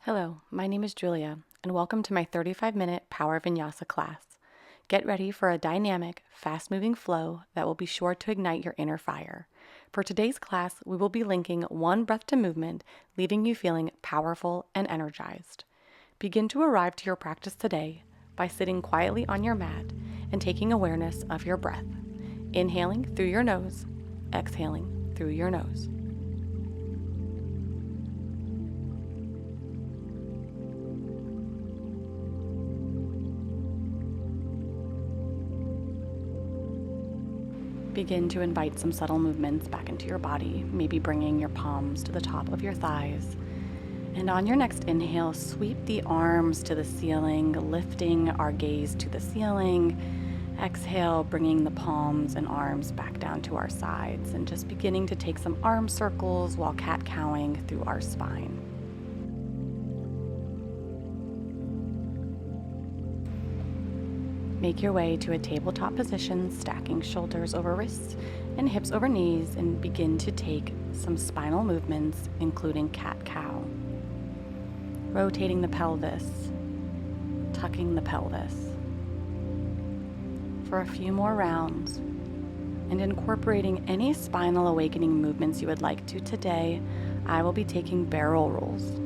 Hello, my name is Julia, and welcome to my 35-minute Power Vinyasa class. Get ready for a dynamic, fast-moving flow that will be sure to ignite your inner fire. For today's class, we will be linking one breath to movement, leaving you feeling powerful and energized. Begin to arrive to your practice today by sitting quietly on your mat and taking awareness of your breath, inhaling through your nose, exhaling through your nose. Begin to invite some subtle movements back into your body, maybe bringing your palms to the top of your thighs. And on your next inhale, sweep the arms to the ceiling, lifting our gaze to the ceiling. Exhale, bringing the palms and arms back down to our sides and just beginning to take some arm circles while cat-cowing through our spine. Make your way to a tabletop position, stacking shoulders over wrists and hips over knees, and begin to take some spinal movements, including cat-cow. Rotating the pelvis, tucking the pelvis. For a few more rounds, and incorporating any spinal awakening movements you would like to today, I will be taking barrel rolls.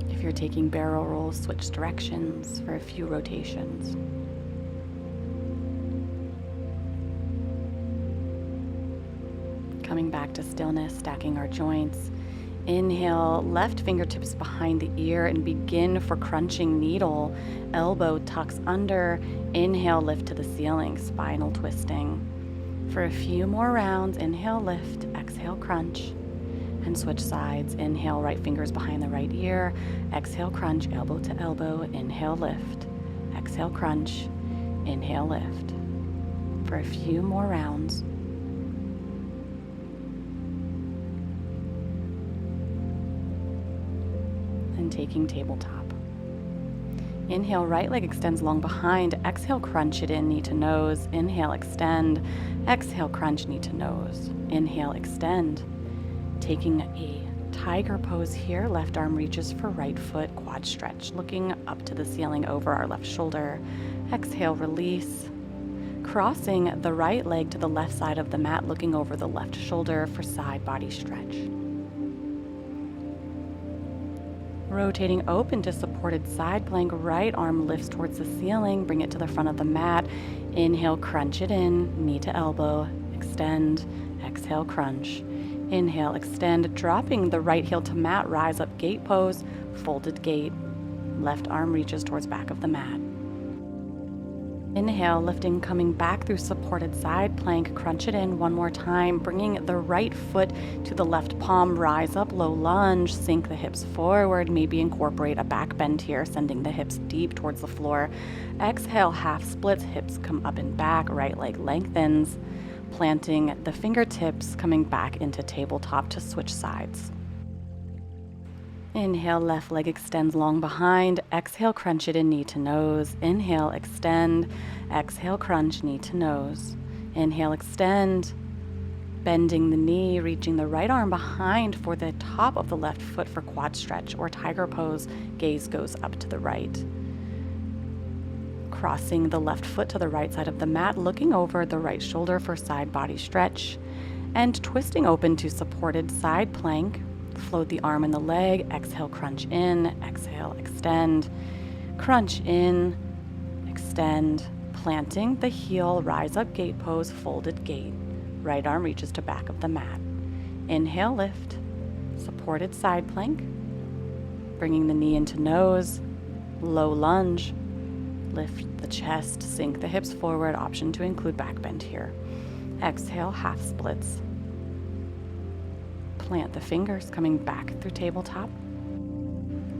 If you're taking barrel rolls, switch directions for a few rotations. Coming back to stillness, stacking our joints. Inhale, left fingertips behind the ear and begin for crunching needle. Elbow tucks under. Inhale, lift to the ceiling, spinal twisting. For a few more rounds, inhale, lift, exhale, crunch. And switch sides. Inhale, right fingers behind the right ear. Exhale, crunch, elbow to elbow. Inhale, lift. Exhale, crunch. Inhale, lift. For a few more rounds. And taking tabletop. Inhale, right leg extends long behind. Exhale, crunch it in, knee to nose. Inhale, extend. Exhale, crunch, knee to nose. Inhale, extend. Taking a tiger pose here, left arm reaches for right foot, quad stretch, looking up to the ceiling over our left shoulder. Exhale, release. Crossing the right leg to the left side of the mat, looking over the left shoulder for side body stretch. Rotating open to supported side plank, right arm lifts towards the ceiling, bring it to the front of the mat. Inhale, crunch it in, knee to elbow, extend, exhale, crunch. Inhale, extend, dropping the right heel to mat, rise up, gate pose, folded gate. Left arm reaches towards back of the mat. Inhale, lifting, coming back through supported side plank, crunch it in one more time, bringing the right foot to the left palm, rise up, low lunge, sink the hips forward, maybe incorporate a back bend here, sending the hips deep towards the floor. Exhale, half splits, hips come up and back, right leg lengthens. Planting the fingertips, coming back into tabletop to switch sides. Inhale, left leg extends long behind. Exhale, crunch it in, knee to nose. Inhale, extend. Exhale, crunch, knee to nose. Inhale, extend. Bending the knee, reaching the right arm behind for the top of the left foot for quad stretch or tiger pose. Gaze goes up to the right. Crossing the left foot to the right side of the mat, looking over the right shoulder for side body stretch, and twisting open to supported side plank. Float the arm and the leg. Exhale, crunch in. Exhale, extend. Crunch in, extend. Planting the heel, rise up, gate pose, folded gate. Right arm reaches to back of the mat. Inhale, lift. Supported side plank. Bringing the knee into nose. Low lunge. Lift the chest, sink the hips forward, option to include back bend here. Exhale, half splits. Plant the fingers, coming back through tabletop.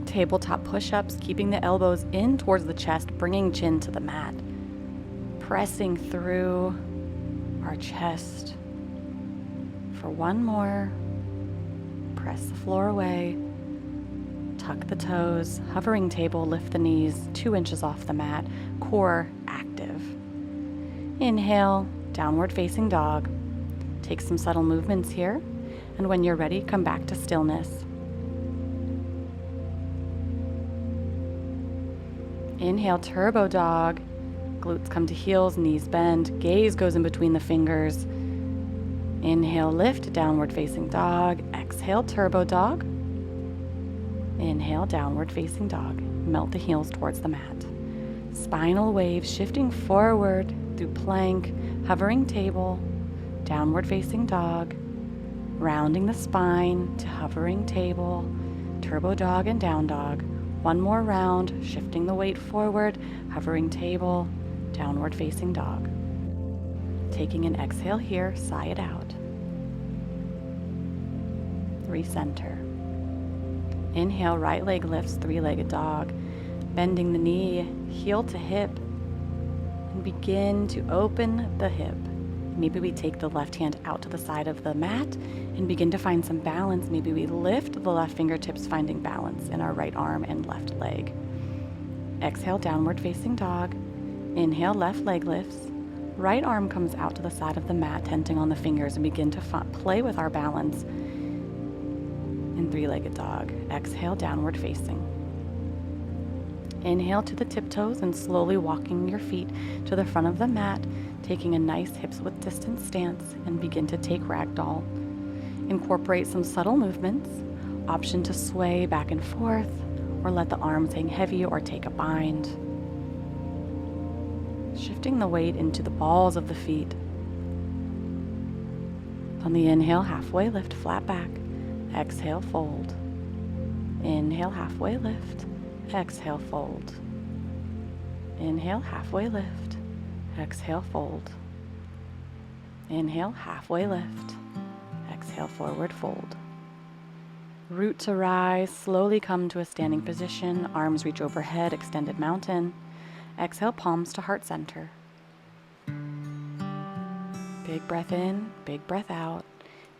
Tabletop push-ups, keeping the elbows in towards the chest, bringing chin to the mat. Pressing through our chest. For one more, press the floor away. Tuck the toes, hovering table, lift the knees 2 inches off the mat, core active. Inhale, downward facing dog. Take some subtle movements here, and when you're ready, come back to stillness. Inhale, turbo dog. Glutes come to heels, knees bend, gaze goes in between the fingers. Inhale, lift, downward facing dog. Exhale, turbo dog. Inhale, downward facing dog. Melt the heels towards the mat. Spinal wave shifting forward through plank, hovering table, downward facing dog, rounding the spine to hovering table, turbo dog and down dog. One more round, shifting the weight forward, hovering table, downward facing dog. Taking an exhale here, sigh it out. Recenter. Inhale, right leg lifts, three-legged dog. Bending the knee, heel to hip, and begin to open the hip. Maybe we take the left hand out to the side of the mat and begin to find some balance. Maybe we lift the left fingertips, finding balance in our right arm and left leg. Exhale, downward facing dog. Inhale, left leg lifts. Right arm comes out to the side of the mat, tenting on the fingers, and begin to play with our balance in three-legged dog. Exhale, downward facing. Inhale to the tiptoes and slowly walking your feet to the front of the mat, taking a nice hips width distance stance, and begin to take ragdoll. Incorporate some subtle movements, option to sway back and forth, or let the arms hang heavy or take a bind. Shifting the weight into the balls of the feet. On the inhale, halfway lift, flat back. Exhale, fold. Inhale, halfway lift. Exhale, fold. Inhale, halfway lift. Exhale, fold. Inhale, halfway lift. Exhale, forward fold. Root to rise, slowly come to a standing position. Arms reach overhead, extended mountain. Exhale, palms to heart center. Big breath in, big breath out.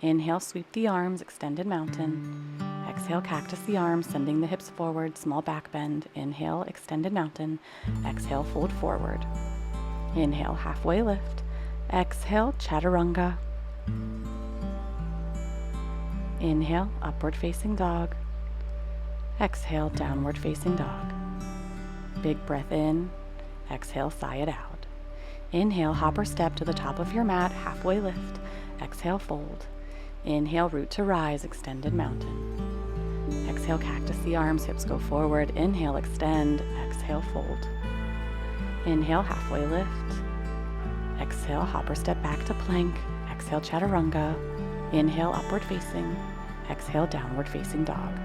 Inhale, sweep the arms, extended mountain. Exhale, cactus the arms, sending the hips forward, small back bend. Inhale, extended mountain. Exhale, fold forward. Inhale, halfway lift. Exhale, chaturanga. Inhale, upward facing dog. Exhale, downward facing dog. Big breath in. Exhale, sigh it out. Inhale, hop or step to the top of your mat, halfway lift. Exhale, fold. Inhale, root to rise, extended mountain. Exhale, cactus the arms, hips go forward. Inhale, extend. Exhale, fold. Inhale, halfway lift. Exhale, hop or step back to plank. Exhale, chaturanga. Inhale, upward facing. Exhale, downward facing dog.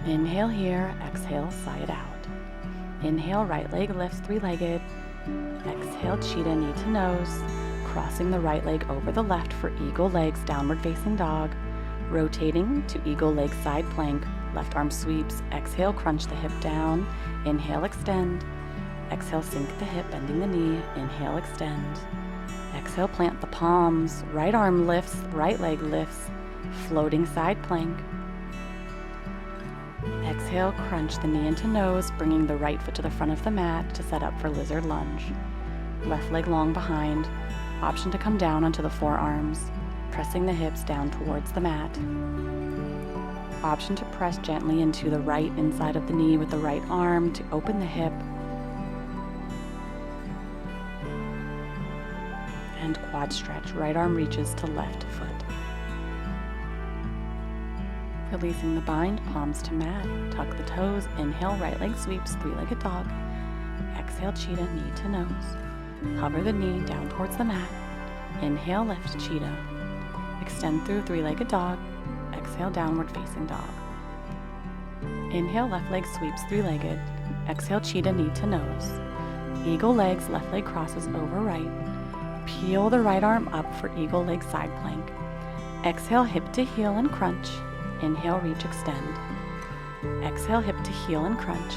Inhale here. Exhale, sigh it out. Inhale, right leg lifts, three-legged. Exhale, cheetah, knee to nose. Crossing the right leg over the left for eagle legs, downward facing dog. Rotating to eagle leg side plank. Left arm sweeps. Exhale, crunch the hip down. Inhale, extend. Exhale, sink the hip, bending the knee. Inhale, extend. Exhale, plant the palms. Right arm lifts, right leg lifts. Floating side plank. Exhale, crunch the knee into nose, bringing the right foot to the front of the mat to set up for lizard lunge. Left leg long behind. Option to come down onto the forearms, pressing the hips down towards the mat. Option to press gently into the right inside of the knee with the right arm to open the hip. And quad stretch, right arm reaches to left foot. Releasing the bind, palms to mat, tuck the toes, inhale, right leg sweeps, three-legged dog. Exhale, cheetah, knee to nose. Hover the knee down towards the mat. Inhale, lift, cheetah. Extend through three-legged dog. Exhale, downward facing dog. Inhale, left leg sweeps, three-legged. Exhale, cheetah, knee to nose. Eagle legs, left leg crosses over right. Peel the right arm up for eagle leg side plank. Exhale, hip to heel and crunch. Inhale, reach, extend. Exhale, hip to heel and crunch.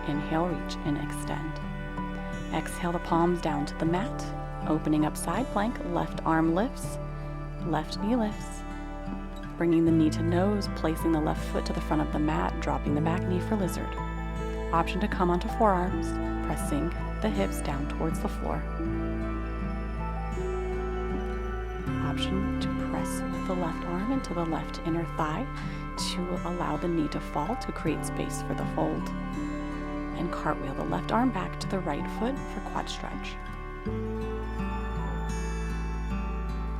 Inhale, reach and extend. Exhale the palms down to the mat. Opening up side plank, left arm lifts, left knee lifts. Bringing the knee to nose, placing the left foot to the front of the mat, dropping the back knee for lizard. Option to come onto forearms, pressing the hips down towards the floor. Option to press with the left arm into the left inner thigh to allow the knee to fall to create space for the fold. And cartwheel the left arm back to the right foot for quad stretch.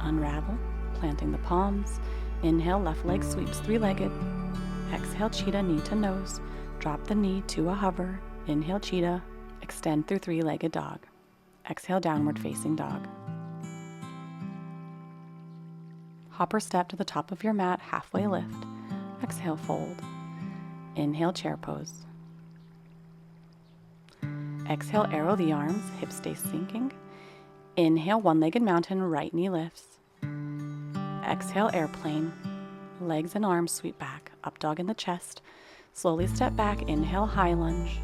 Unravel, planting the palms. Inhale, left leg sweeps three-legged. Exhale, cheetah, knee to nose. Drop the knee to a hover. Inhale, cheetah. Extend through three-legged dog. Exhale, downward facing dog. Hopper step to the top of your mat, halfway lift. Exhale, fold. Inhale, chair pose. Exhale, arrow the arms, hips stay sinking. Inhale, one-legged mountain, right knee lifts. Exhale, airplane. Legs and arms sweep back, up dog in the chest. Slowly step back, inhale, high lunge.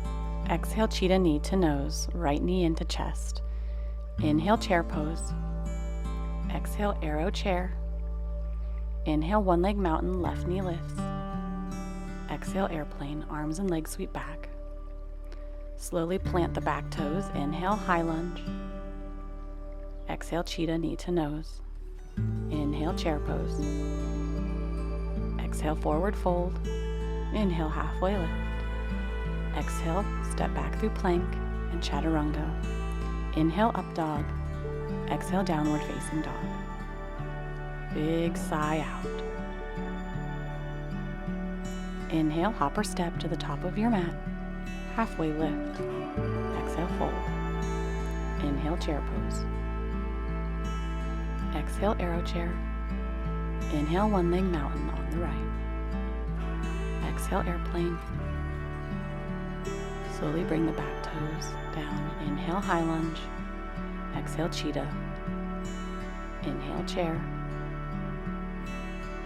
Exhale, cheetah, knee to nose, right knee into chest. Inhale, chair pose. Exhale, arrow chair. Inhale, one leg mountain, left knee lifts. Exhale, airplane, arms and legs sweep back. Slowly plant the back toes, inhale, high lunge. Exhale, cheetah, knee to nose. Inhale, chair pose. Exhale, forward fold. Inhale, halfway lift. Exhale, step back through plank and chaturanga. Inhale, up dog. Exhale, downward facing dog. Big sigh out. Inhale, hopper step to the top of your mat. Halfway lift. Exhale, fold. Inhale, chair pose. Exhale, arrow chair. Inhale, one leg mountain on the right. Exhale, airplane. Slowly bring the back toes down. Inhale, high lunge. Exhale, cheetah. Inhale, chair.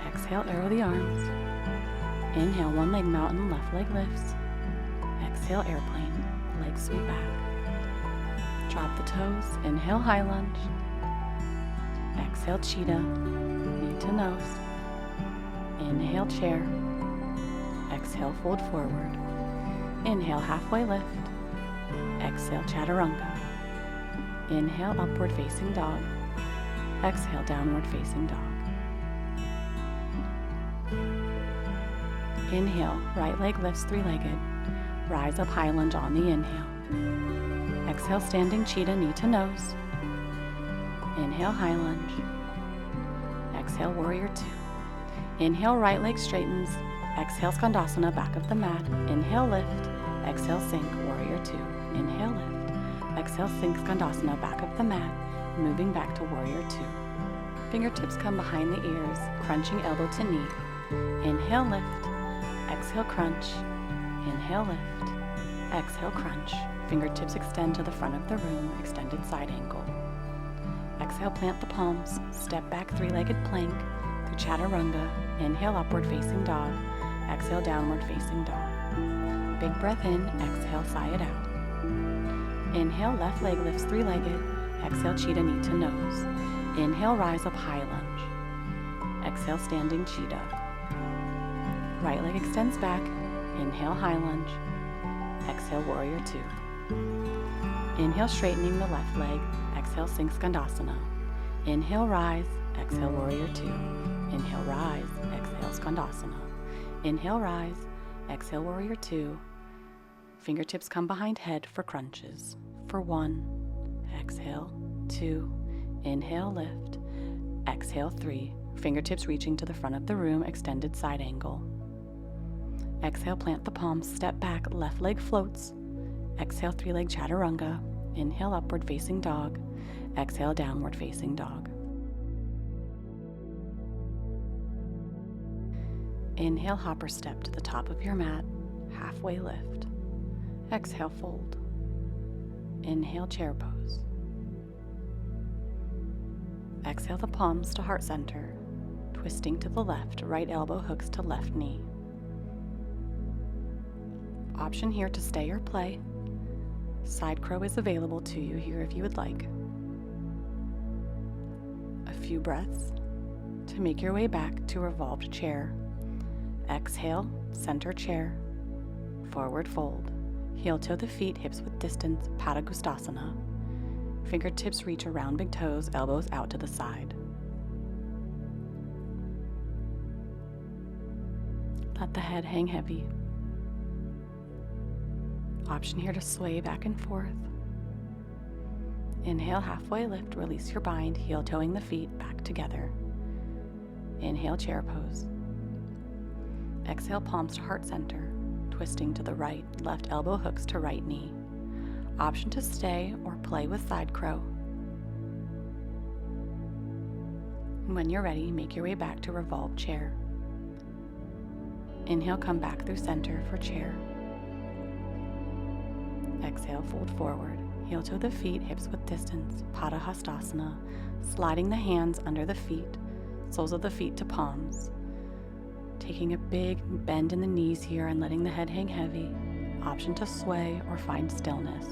Exhale, arrow the arms. Inhale, one leg mountain, left leg lifts. Exhale, airplane, legs sweep back. Drop the toes. Inhale, high lunge. Exhale, cheetah, knee to nose. Inhale, chair. Exhale, fold forward. Inhale, halfway lift. Exhale, chaturanga. Inhale, upward facing dog. Exhale, downward facing dog. Inhale, right leg lifts three-legged. Rise up, high lunge on the inhale. Exhale, standing cheetah, knee to nose. Inhale, high lunge. Exhale, warrior two. Inhale, right leg straightens. Exhale, skandasana, back of the mat. Inhale, lift. Exhale, sink, warrior two. Inhale, lift. Exhale, sink, skandasana, back of the mat. Moving back to warrior two. Fingertips come behind the ears, crunching elbow to knee. Inhale, lift. Exhale, crunch. Inhale, lift. Exhale, crunch. Fingertips extend to the front of the room, extended side angle. Exhale, plant the palms. Step back, three-legged plank through chaturanga. Inhale, upward facing dog. Exhale, downward facing dog. Big breath in. Exhale, sigh it out. Inhale, left leg lifts three-legged. Exhale, cheetah, knee to nose. Inhale, rise up, high lunge. Exhale, standing cheetah. Right leg extends back. Inhale, high lunge. Exhale, warrior two. Inhale, straightening the left leg. Exhale, sink, skandasana. Inhale, rise. Exhale, warrior two. Inhale, rise. Exhale, skandasana. Inhale, rise. Exhale, warrior two. Fingertips come behind head for crunches. For one. Exhale, two. Inhale, lift. Exhale, three. Fingertips reaching to the front of the room, extended side angle. Exhale, plant the palms, step back, left leg floats. Exhale, three-leg chaturanga. Inhale, upward facing dog. Exhale, downward facing dog. Inhale, hopper step to the top of your mat, halfway lift. Exhale, fold. Inhale, chair pose. Exhale the palms to heart center, twisting to the left, right elbow hooks to left knee. Option here to stay or play. Side crow is available to you here if you would like. A few breaths to make your way back to revolved chair. Exhale, center chair, forward fold. Heel-toe the feet, hips width distance, Padagustasana. Fingertips reach around big toes, elbows out to the side. Let the head hang heavy. Option here to sway back and forth. Inhale, halfway lift, release your bind, heel-toeing the feet back together. Inhale, chair pose. Exhale, palms to heart center, twisting to the right, left elbow hooks to right knee. Option to stay or play with side crow. And when you're ready, make your way back to revolved chair. Inhale, come back through center for chair. Exhale, fold forward. Heel-toe the feet, hips width distance, Padahastasana, sliding the hands under the feet, soles of the feet to palms. Taking a big bend in the knees here and letting the head hang heavy. Option to sway or find stillness.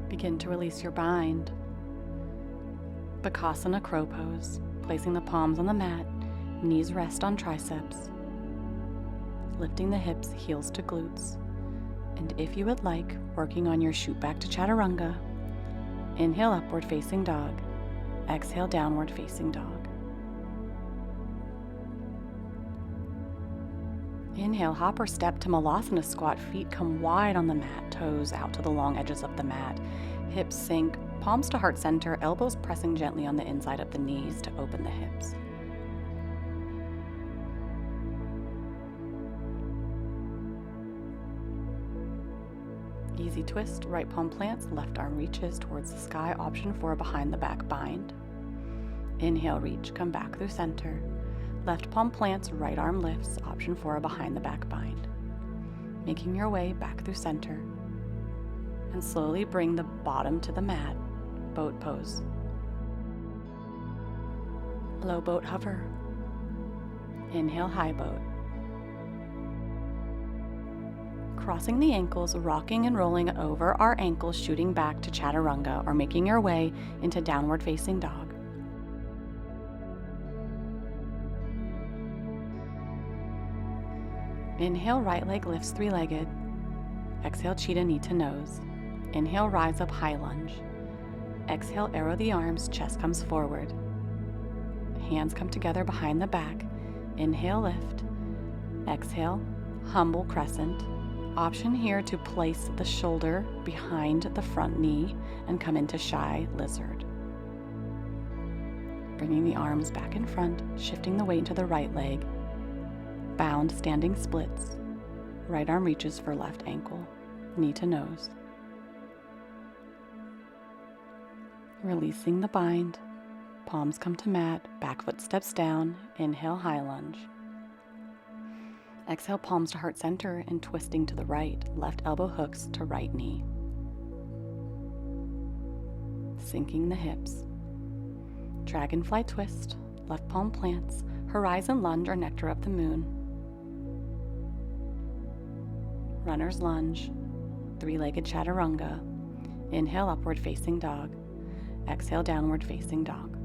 Begin to release your bind. Bakasana crow pose, placing the palms on the mat, knees rest on triceps. Lifting the hips, heels to glutes. And if you would like, working on your shoot back to chaturanga. Inhale, upward facing dog. Exhale, downward facing dog. Inhale, hop or step to Malasana squat. Feet come wide on the mat, toes out to the long edges of the mat. Hips sink, palms to heart center, elbows pressing gently on the inside of the knees to open the hips. Easy twist, right palm plants, left arm reaches towards the sky. Option for a behind the back bind. Inhale, reach, come back through center. Left palm plants, right arm lifts. Option for a behind the back bind. Making your way back through center. And slowly bring the bottom to the mat. Boat pose. Low boat hover. Inhale, high boat. Crossing the ankles, rocking and rolling over our ankles, shooting back to chaturanga or making your way into downward facing dog. Inhale, right leg lifts three-legged. Exhale, cheetah knee to nose. Inhale, rise up, high lunge. Exhale, arrow the arms, chest comes forward. Hands come together behind the back. Inhale, lift. Exhale, humble crescent. Option here to place the shoulder behind the front knee and come into shy lizard. Bringing the arms back in front, shifting the weight into the right leg. Bound standing splits. Right arm reaches for left ankle, knee to nose. Releasing the bind. Palms come to mat, back foot steps down. Inhale, high lunge. Exhale, palms to heart center and twisting to the right, left elbow hooks to right knee. Sinking the hips. Dragonfly twist, left palm plants, horizon lunge or nectar of the moon. Runner's lunge, three-legged chaturanga. Inhale, upward facing dog. Exhale, downward facing dog.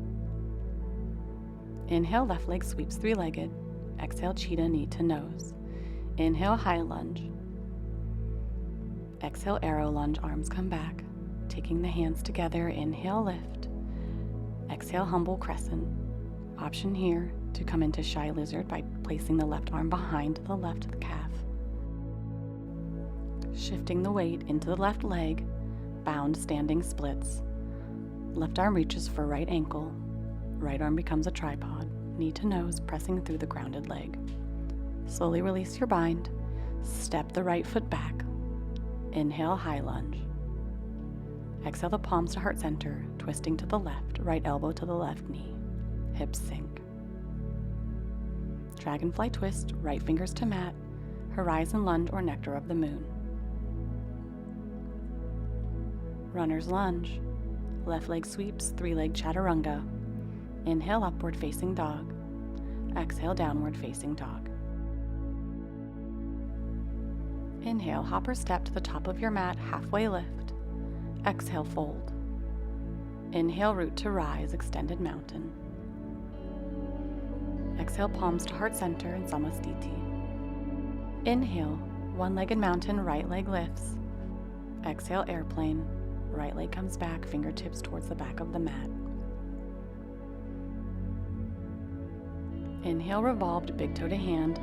Inhale, left leg sweeps three-legged. Exhale, cheetah knee to nose. Inhale, high lunge. Exhale, arrow lunge, arms come back. Taking the hands together, inhale, lift. Exhale, humble crescent. Option here to come into shy lizard by placing the left arm behind the left calf. Shifting the weight into the left leg, bound standing splits. Left arm reaches for right ankle. Right arm becomes a tripod. Knee to nose, pressing through the grounded leg. Slowly release your bind. Step the right foot back. Inhale, high lunge. Exhale the palms to heart center, twisting to the left, right elbow to the left knee. Hips sink. Dragonfly twist, right fingers to mat, horizon lunge or nectar of the moon. Runner's lunge. Left leg sweeps, three-leg chaturanga. Inhale, upward facing dog. Exhale, downward facing dog. Inhale, hop or step to the top of your mat, halfway lift. Exhale, fold. Inhale, root to rise, extended mountain. Exhale, palms to heart center and Samastiti. Inhale, one-legged mountain, right leg lifts. Exhale, airplane. Right leg comes back, fingertips towards the back of the mat. Inhale, revolved, big toe to hand,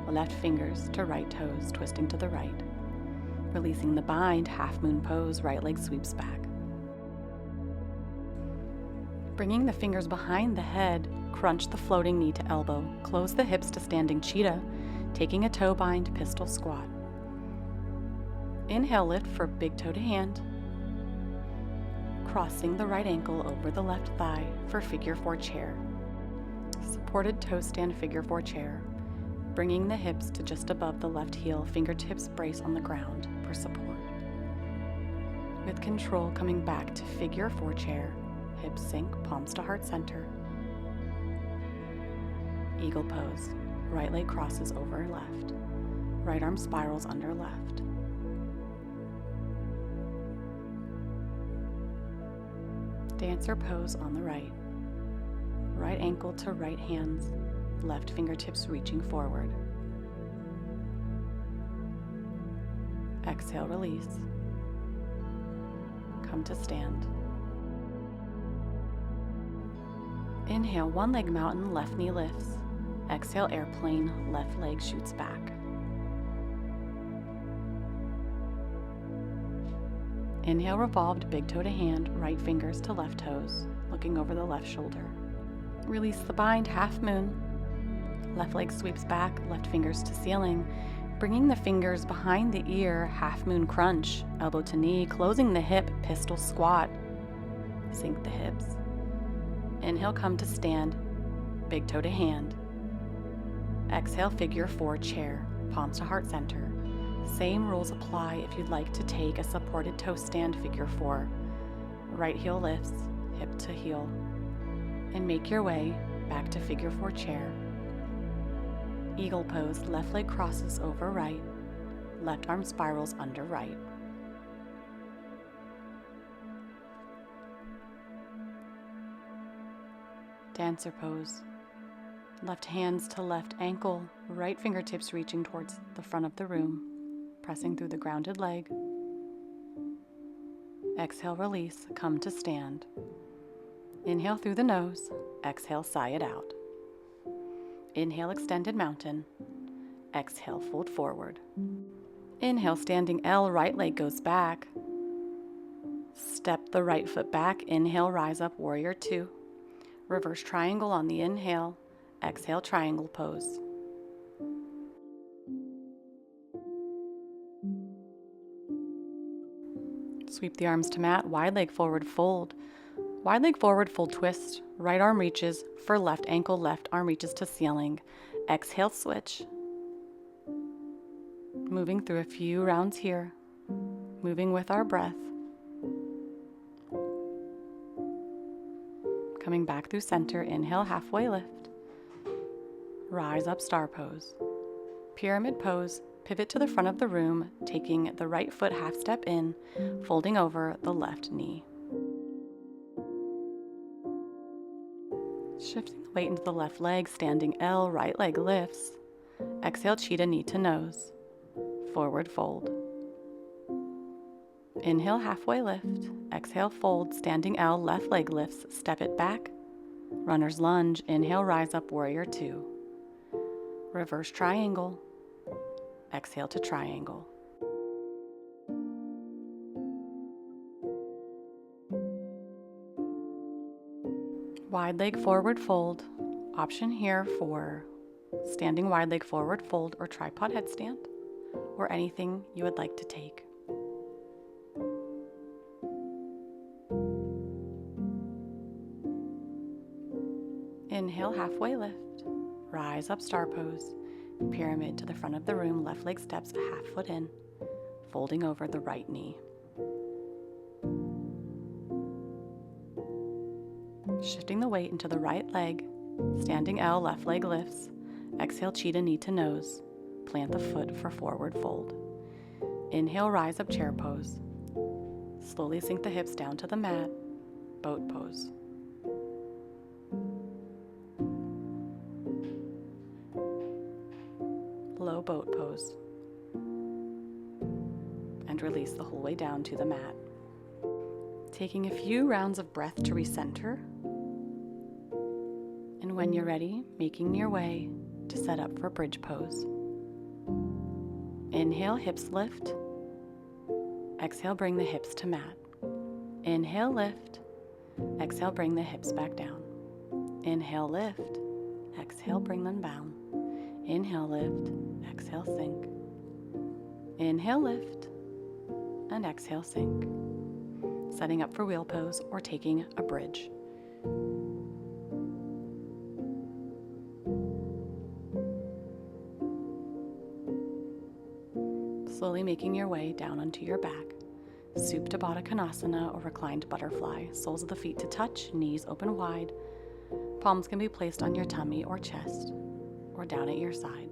left fingers to right toes, twisting to the right. Releasing the bind, half moon pose, right leg sweeps back. Bringing the fingers behind the head, crunch the floating knee to elbow, close the hips to standing cheetah, taking a toe bind, pistol squat. Inhale, lift for big toe to hand, crossing the right ankle over the left thigh for figure 4 chair. Supported toe stand, figure 4 chair, bringing the hips to just above the left heel, fingertips brace on the ground for support. With control, coming back to figure 4 chair, hips sink, palms to heart center. Eagle pose, right leg crosses over left, right arm spirals under left. Dancer pose on the right. Right ankle to right hands, left fingertips reaching forward. Exhale, release. Come to stand. Inhale, one leg mountain, left knee lifts. Exhale, airplane, left leg shoots back. Inhale, revolved, big toe to hand, right fingers to left toes, looking over the left shoulder. Release the bind, half moon. Left leg sweeps back, left fingers to ceiling, bringing the fingers behind the ear, half moon crunch, elbow to knee, closing the hip, pistol squat. Sink the hips. Inhale, come to stand, big toe to hand. Exhale, figure 4 chair, palms to heart center. Same rules apply if you'd like to take a supported toe stand, figure 4. Right heel lifts, hip to heel, and make your way back to figure 4 chair. Eagle pose, left leg crosses over right, left arm spirals under right. Dancer pose, left hands to left ankle, right fingertips reaching towards the front of the room, pressing through the grounded leg. Exhale, release, come to stand. Inhale through the nose, exhale, sigh it out. Inhale, extended mountain. Exhale, fold forward. Inhale, standing L, right leg goes back. Step the right foot back. Inhale, rise up, warrior 2. Reverse triangle on the inhale. Exhale, triangle pose. Sweep the arms to mat, wide leg forward fold. Wide leg forward fold twist. Right arm reaches for left ankle, left arm reaches to ceiling. Exhale, switch. Moving through a few rounds here. Moving with our breath. Coming back through center, inhale, halfway lift. Rise up, star pose. Pyramid pose, pivot to the front of the room, taking the right foot half step in, folding over the left knee. Shifting the weight into the left leg, standing L, right leg lifts. Exhale, cheetah, knee to nose. Forward fold. Inhale, halfway lift. Exhale, fold, standing L, left leg lifts, step it back. Runner's lunge, inhale, rise up, warrior 2. Reverse triangle. Exhale to triangle. Wide leg forward fold. Option here for standing wide leg forward fold or tripod headstand, or anything you would like to take. Inhale, halfway lift. Rise up, star pose. Pyramid to the front of the room, left leg steps a half foot in, folding over the right knee. Shifting the weight into the right leg, standing L, left leg lifts. Exhale, cheetah, knee to nose. Plant the foot for forward fold. Inhale, rise up, chair pose. Slowly sink the hips down to the mat, boat pose. Low boat pose. and release the whole way down to the mat. Taking a few rounds of breath to recenter. And when you're ready, making your way to set up for bridge pose. Inhale, hips lift. Exhale, bring the hips to mat. Inhale, lift. Exhale, bring the hips back down. Inhale, lift. Exhale, bring them down. Inhale, lift. Exhale, sink. Inhale, lift. And exhale, sink. Setting up for wheel pose or taking a bridge. Slowly making your way down onto your back. Supta Baddha Konasana or reclined butterfly. Soles of the feet to touch, knees open wide. Palms can be placed on your tummy or chest or down at your side.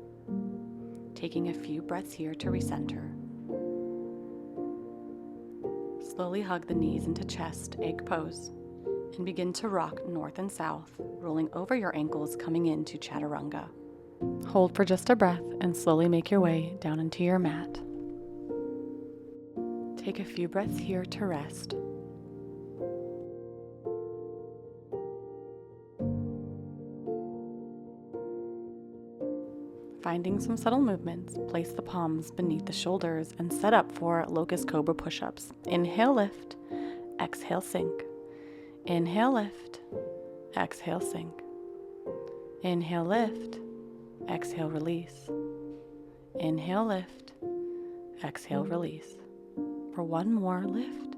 Taking a few breaths here to recenter. Slowly hug the knees into chest, egg pose, and begin to rock north and south, rolling over your ankles, coming into chaturanga. Hold for just a breath and slowly make your way down into your mat. Take a few breaths here to rest. Finding some subtle movements, place the palms beneath the shoulders and set up for locust cobra push-ups. Inhale, lift. Exhale, sink. Inhale, lift. Exhale, sink. Inhale, lift. Exhale, release. Inhale, lift. Exhale, release. For one more, lift.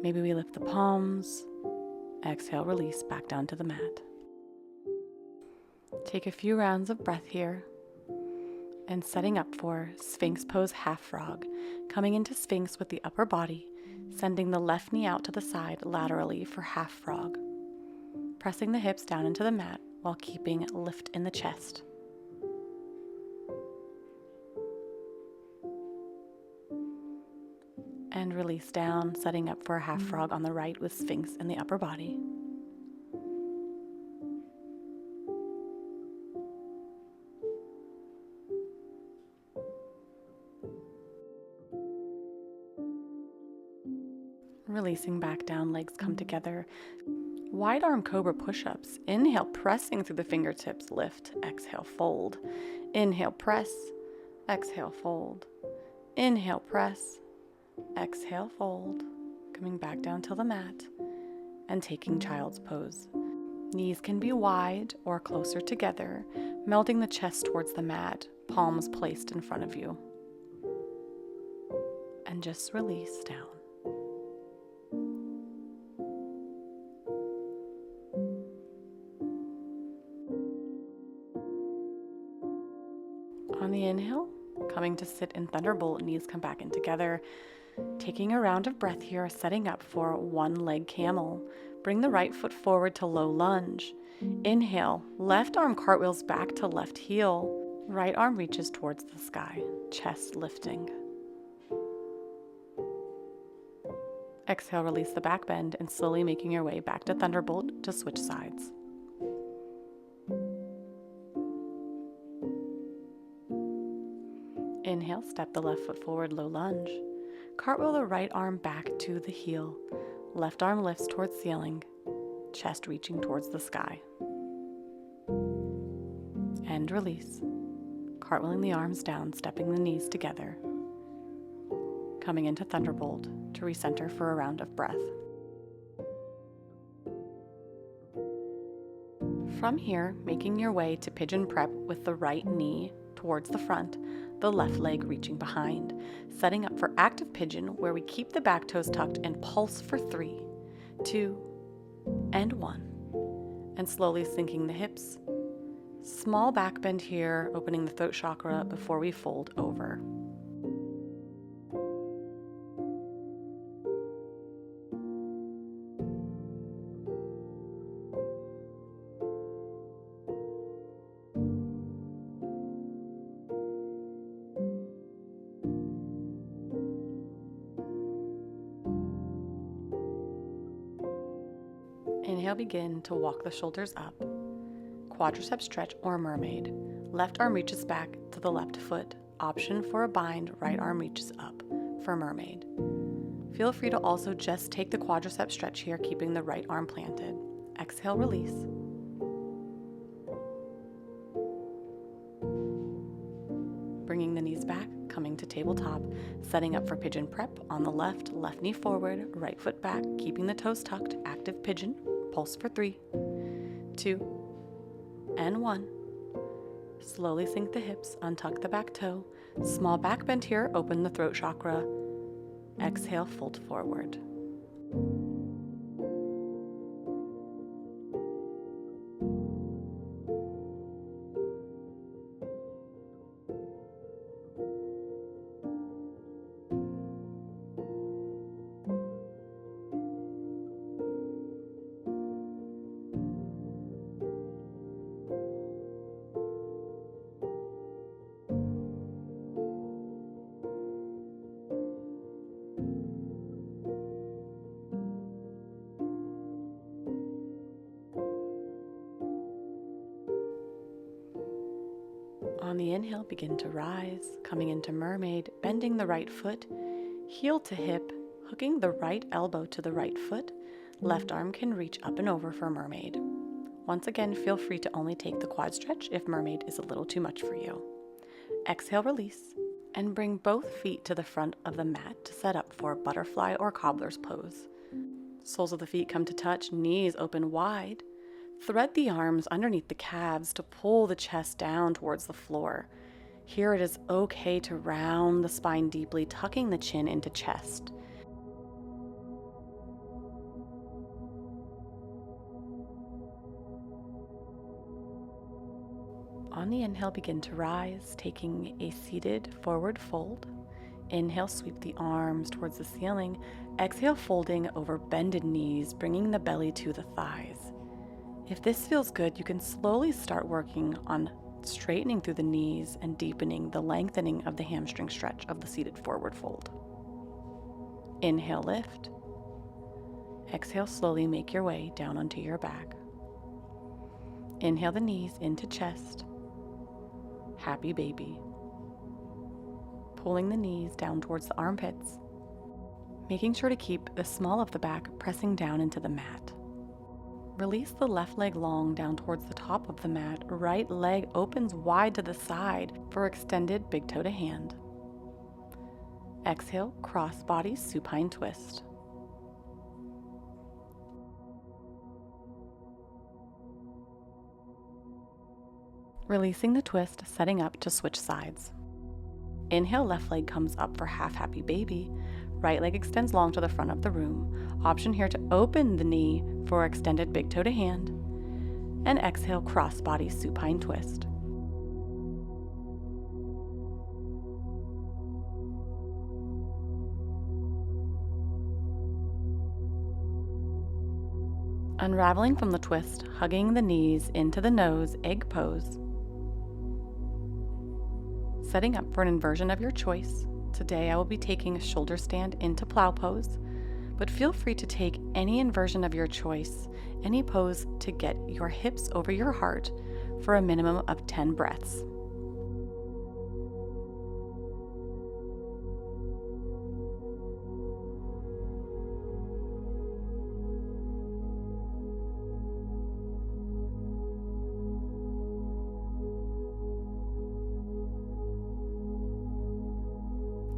Maybe we lift the palms. Exhale, release back down to the mat. Take a few rounds of breath here and setting up for Sphinx pose half frog. Coming into Sphinx with the upper body, sending the left knee out to the side laterally for half frog. Pressing the hips down into the mat while keeping lift in the chest. And release down, setting up for a half frog on the right with Sphinx in the upper body. Releasing back down, legs come together. Wide arm cobra push-ups. Inhale, pressing through the fingertips, lift. Exhale, fold. Inhale, press. Exhale, fold. Inhale, press. Exhale, fold. Coming back down to the mat and taking child's pose. Knees can be wide or closer together, melting the chest towards the mat, palms placed in front of you. And just release down. On the inhale, coming to sit in Thunderbolt, knees come back in together. Taking a round of breath here, setting up for one leg camel. Bring the right foot forward to low lunge. Inhale, left arm cartwheels back to left heel. Right arm reaches towards the sky, chest lifting. Exhale, release the back bend and slowly making your way back to Thunderbolt to switch sides. Inhale, step the left foot forward, low lunge. Cartwheel the right arm back to the heel. Left arm lifts towards ceiling, chest reaching towards the sky. And release. Cartwheeling the arms down, stepping the knees together. Coming into Thunderbolt to recenter for a round of breath. From here, making your way to pigeon prep with the right knee towards the front, the left leg reaching behind, setting up for active pigeon where we keep the back toes tucked and pulse for 3, 2, and 1. And slowly sinking the hips. Small back bend here, opening the throat chakra before we fold over. Inhale, begin to walk the shoulders up. Quadricep stretch or mermaid. Left arm reaches back to the left foot. Option for a bind, right arm reaches up. for mermaid. Feel free to also just take the quadricep stretch here, keeping the right arm planted. Exhale, release. Bringing the knees back, coming to tabletop, setting up for pigeon prep on the left knee forward, right foot back, keeping the toes tucked, active pigeon, pulse for 3, 2, and 1. Slowly sink the hips, untuck the back toe, small back bend here, open the throat chakra. Exhale, fold forward. On the inhale, begin to rise, coming into mermaid, bending the right foot, heel to hip, hooking the right elbow to the right foot. Left arm can reach up and over for mermaid. Once again, feel free to only take the quad stretch if mermaid is a little too much for you. Exhale, release, and bring both feet to the front of the mat to set up for butterfly or cobbler's pose. Soles of the feet come to touch, knees open wide. Thread the arms underneath the calves to pull the chest down towards the floor. Here it is okay to round the spine deeply, tucking the chin into chest. On the inhale, begin to rise, taking a seated forward fold. Inhale, sweep the arms towards the ceiling. Exhale, folding over bended knees, bringing the belly to the thighs. If this feels good, you can slowly start working on straightening through the knees and deepening the lengthening of the hamstring stretch of the seated forward fold. Inhale, lift. Exhale, slowly make your way down onto your back. Inhale the knees into chest. Happy baby. Pulling the knees down towards the armpits, making sure to keep the small of the back pressing down into the mat. Release the left leg long down towards the top of the mat. Right leg opens wide to the side for extended big toe to hand. Exhale, cross body supine twist. Releasing the twist, setting up to switch sides. Inhale, left leg comes up for half happy baby. Right leg extends long to the front of the room. Option here to open the knee for extended big toe to hand. And exhale, cross body supine twist. Unraveling from the twist, hugging the knees into the nose, egg pose. Setting up for an inversion of your choice. Today I will be taking a shoulder stand into plow pose, but feel free to take any inversion of your choice, any pose to get your hips over your heart for a minimum of 10 breaths.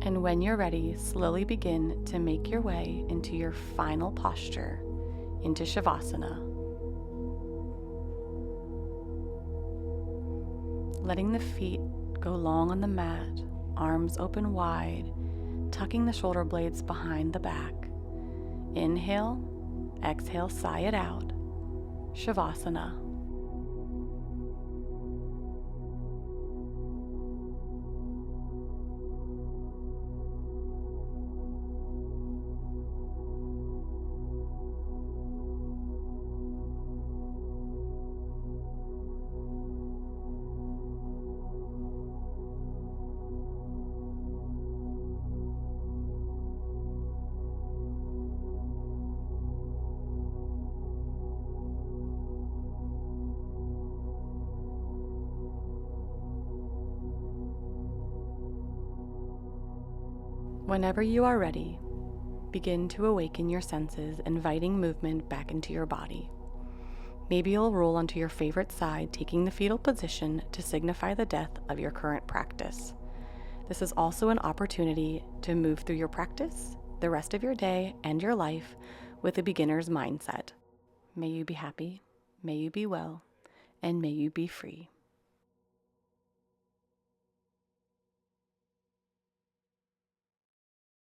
And when you're ready, slowly begin to make your way into your final posture, into Shavasana. Letting the feet go long on the mat, arms open wide, tucking the shoulder blades behind the back. Inhale, exhale, sigh it out. Shavasana. Whenever you are ready, begin to awaken your senses, inviting movement back into your body. Maybe you'll roll onto your favorite side, taking the fetal position to signify the death of your current practice. This is also an opportunity to move through your practice, the rest of your day, and your life with a beginner's mindset. May you be happy, may you be well, and may you be free.